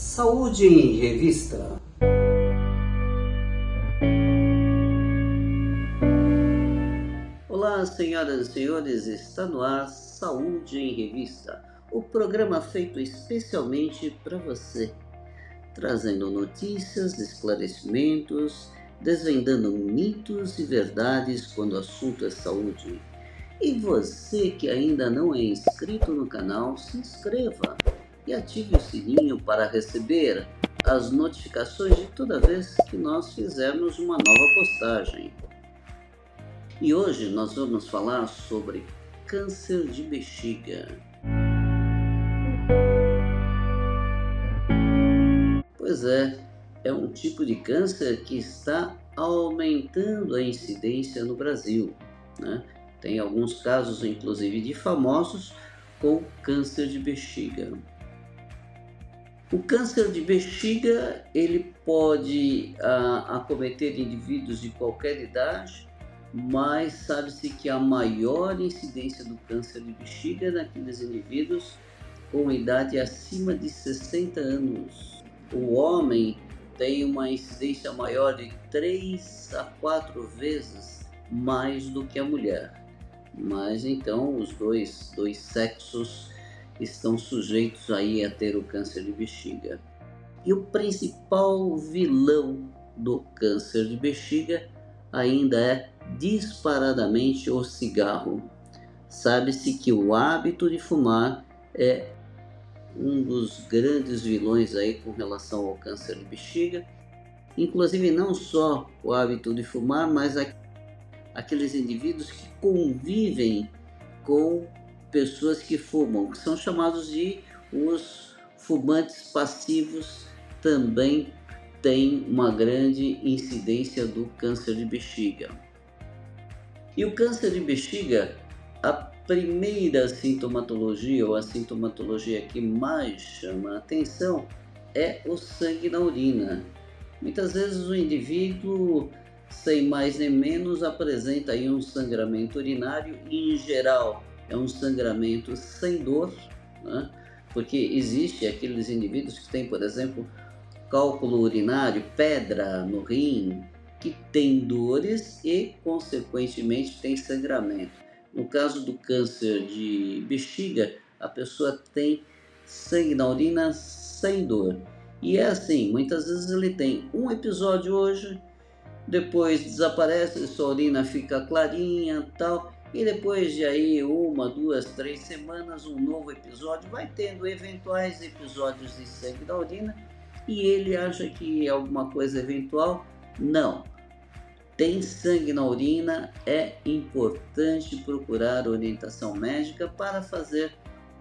Saúde em Revista. Olá, senhoras e senhores, está no ar Saúde em Revista, o programa feito especialmente para você, trazendo notícias, esclarecimentos, desvendando mitos e verdades quando o assunto é saúde. E você que ainda não é inscrito no canal, se inscreva e ative o sininho para receber as notificações de toda vez que nós fizermos uma nova postagem. E hoje nós vamos falar sobre câncer de bexiga. Pois é um tipo de câncer que está aumentando a incidência no Brasil, né? Tem alguns casos, inclusive, de famosos com câncer de bexiga. O câncer de bexiga, ele pode acometer indivíduos de qualquer idade, mas sabe-se que a maior incidência do câncer de bexiga é naqueles indivíduos com idade acima de 60 anos. O homem tem uma incidência maior de 3 a 4 vezes mais do que a mulher. Mas então os dois sexos estão sujeitos aí a ter o câncer de bexiga. E o principal vilão do câncer de bexiga ainda é disparadamente o cigarro. Sabe-se que o hábito de fumar é um dos grandes vilões aí com relação ao câncer de bexiga. Inclusive não só o hábito de fumar, mas aqueles indivíduos que convivem com pessoas que fumam, que são chamados de os fumantes passivos, também tem uma grande incidência do câncer de bexiga. E o câncer de bexiga, a primeira sintomatologia ou a sintomatologia que mais chama a atenção é o sangue na urina. Muitas vezes o indivíduo, sem mais nem menos, apresenta aí um sangramento urinário e, em geral, é um sangramento sem dor, né? Porque existe aqueles indivíduos que têm, por exemplo, cálculo urinário, pedra no rim, que tem dores e, consequentemente, tem sangramento. No caso do câncer de bexiga, a pessoa tem sangue na urina sem dor. E é assim, muitas vezes ele tem um episódio hoje, depois desaparece, sua urina fica clarinha e tal, e depois de aí 1, 2, 3 semanas, um novo episódio, vai tendo eventuais episódios de sangue na urina, e ele acha que é alguma coisa eventual. Não. Tem sangue na urina, é importante procurar orientação médica para fazer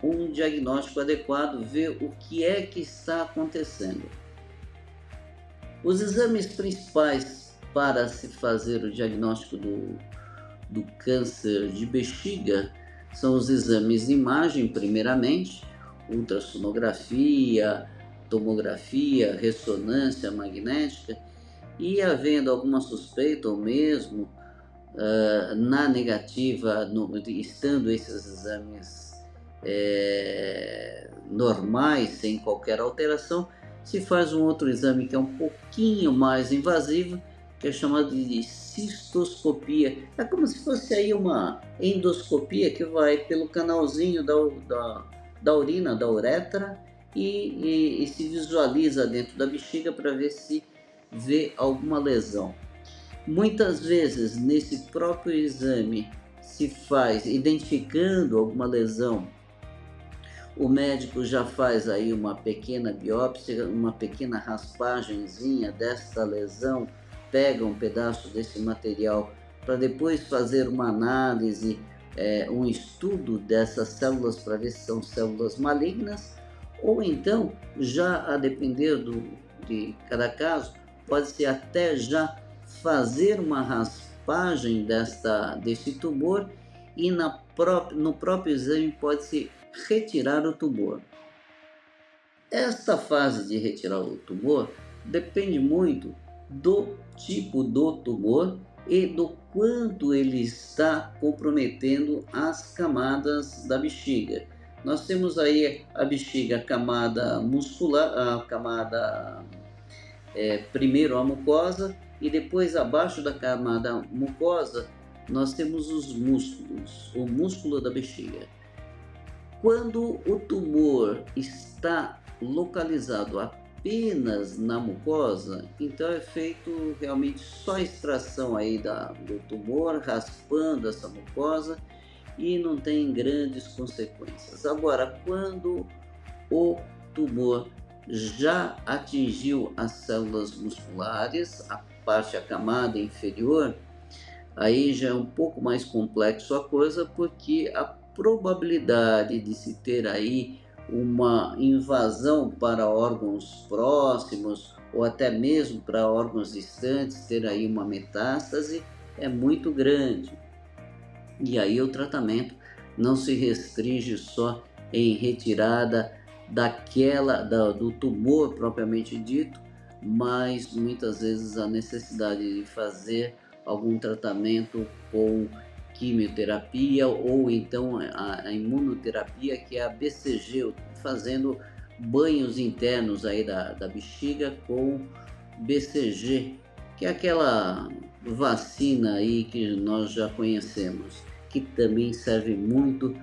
um diagnóstico adequado, ver o que é que está acontecendo. Os exames principais para se fazer o diagnóstico do câncer de bexiga são os exames de imagem, primeiramente, ultrassonografia, tomografia, ressonância magnética, e havendo alguma suspeita ou mesmo na negativa, estando esses exames normais, sem qualquer alteração, se faz um outro exame que é um pouquinho mais invasivo, que é chamado de cistoscopia. É como se fosse aí uma endoscopia que vai pelo canalzinho da urina, da uretra, e se visualiza dentro da bexiga para ver se vê alguma lesão. Muitas vezes nesse próprio exame se faz, identificando alguma lesão, o médico já faz aí uma pequena biópsia, uma pequena raspagenzinha desta lesão, pega um pedaço desse material para depois fazer uma análise, um estudo dessas células para ver se são células malignas, ou então, já a depender de cada caso, pode-se até já fazer uma raspagem desse tumor e no próprio exame pode-se retirar o tumor. Esta fase de retirar o tumor depende muito do tipo do tumor e do quanto ele está comprometendo as camadas da bexiga. nós temos aí a bexiga, a camada muscular, a camada primeiro a mucosa e depois abaixo da camada mucosa nós temos os músculos, o músculo da bexiga. Quando o tumor está localizado apenas na mucosa, então é feito realmente só a extração aí do tumor, raspando essa mucosa e não tem grandes consequências. Agora, quando o tumor já atingiu as células musculares, a camada inferior, aí já é um pouco mais complexo a coisa, porque a probabilidade de se ter aí uma invasão para órgãos próximos ou até mesmo para órgãos distantes, ter aí uma metástase, é muito grande. E aí o tratamento não se restringe só em retirada do tumor propriamente dito, mas muitas vezes a necessidade de fazer algum tratamento com quimioterapia ou então a imunoterapia, que é a BCG, fazendo banhos internos aí da bexiga com BCG, que é aquela vacina aí que nós já conhecemos, que também serve muito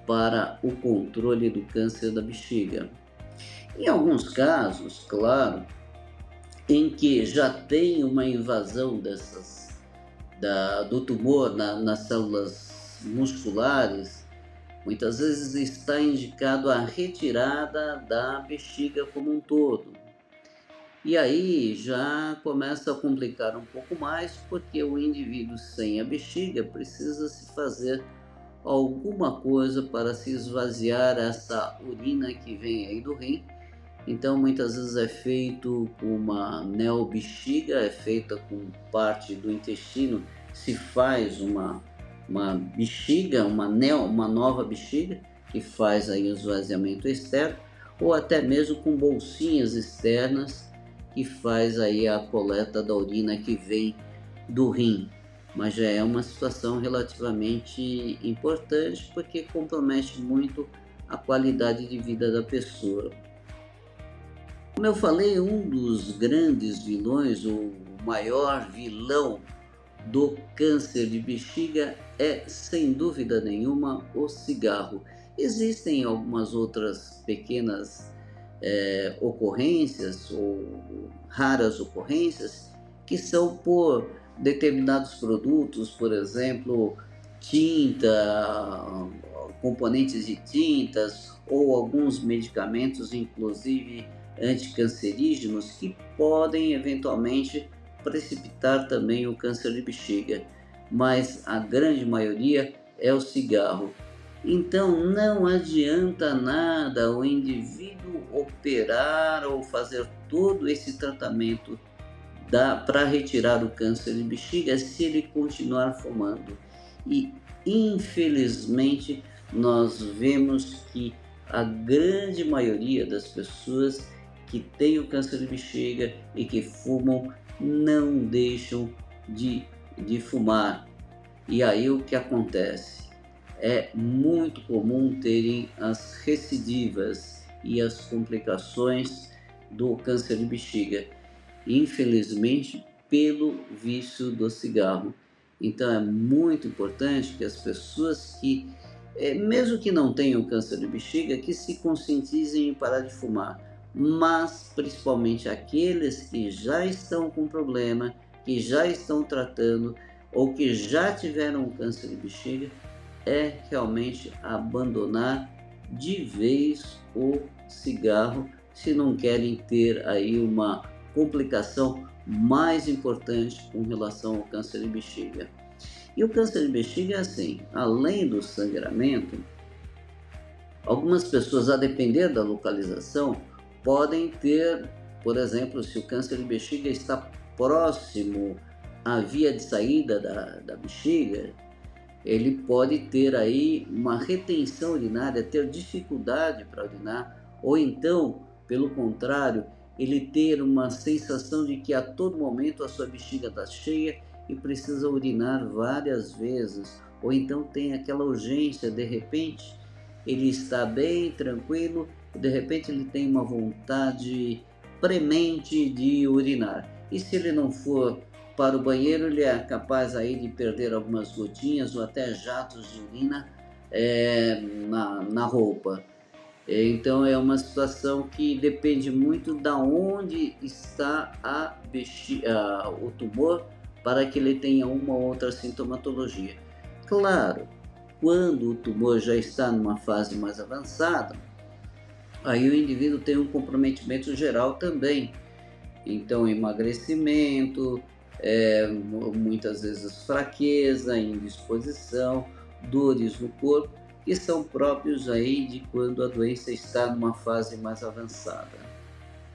para o controle do câncer da bexiga. Em alguns casos, claro, em que já tem uma invasão do tumor nas células musculares, muitas vezes está indicado a retirada da bexiga como um todo. E aí já começa a complicar um pouco mais, porque o indivíduo sem a bexiga precisa se fazer alguma coisa para se esvaziar essa urina que vem aí do rim. Então muitas vezes é feito com uma neobexiga, é feita com parte do intestino, se faz uma bexiga, uma nova bexiga, que faz aí o esvaziamento externo, ou até mesmo com bolsinhas externas, que faz aí a coleta da urina que vem do rim. Mas já é uma situação relativamente importante, porque compromete muito a qualidade de vida da pessoa. Como eu falei, um dos grandes vilões, o maior vilão do câncer de bexiga é, sem dúvida nenhuma, o cigarro. Existem algumas outras pequenas ocorrências ou raras ocorrências que são por determinados produtos, por exemplo, tinta, componentes de tintas ou alguns medicamentos, inclusive anticancerígenos, que podem eventualmente precipitar também o câncer de bexiga, mas a grande maioria é o cigarro. Então não adianta nada o indivíduo operar ou fazer todo esse tratamento para retirar o câncer de bexiga se ele continuar fumando. E infelizmente nós vemos que a grande maioria das pessoas que têm o câncer de bexiga e que fumam não deixam de fumar. E aí o que acontece? É muito comum terem as recidivas e as complicações do câncer de bexiga, infelizmente pelo vício do cigarro. Então é muito importante que as pessoas que, mesmo que não tenham câncer de bexiga, que se conscientizem em parar de fumar, mas principalmente aqueles que já estão com problema, que já estão tratando ou que já tiveram câncer de bexiga, é realmente abandonar de vez o cigarro, se não querem ter aí uma complicação mais importante com relação ao câncer de bexiga. E o câncer de bexiga é assim, além do sangramento, algumas pessoas, a depender da localização, podem ter, por exemplo, se o câncer de bexiga está próximo à via de saída da bexiga, ele pode ter aí uma retenção urinária, ter dificuldade para urinar, ou então, pelo contrário, ele ter uma sensação de que a todo momento a sua bexiga está cheia e precisa urinar várias vezes, ou então tem aquela urgência de repente ele está bem tranquilo e de repente ele tem uma vontade premente de urinar. E se ele não for para o banheiro, ele é capaz aí de perder algumas gotinhas ou até jatos de urina na roupa. Então é uma situação que depende muito da onde está o tumor para que ele tenha uma ou outra sintomatologia. Claro, quando o tumor já está numa fase mais avançada, aí o indivíduo tem um comprometimento geral também. Então, emagrecimento, muitas vezes fraqueza, indisposição, dores no corpo, que são próprios aí de quando a doença está numa fase mais avançada.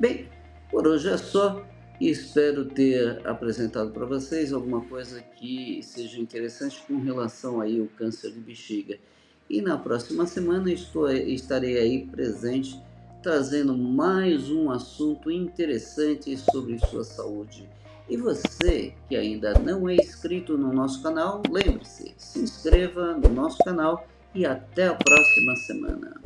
Bem, por hoje é só e espero ter apresentado para vocês alguma coisa que seja interessante com relação aí ao câncer de bexiga. E na próxima semana estarei aí presente trazendo mais um assunto interessante sobre sua saúde. E você que ainda não é inscrito no nosso canal, lembre-se, se inscreva no nosso canal e até a próxima semana.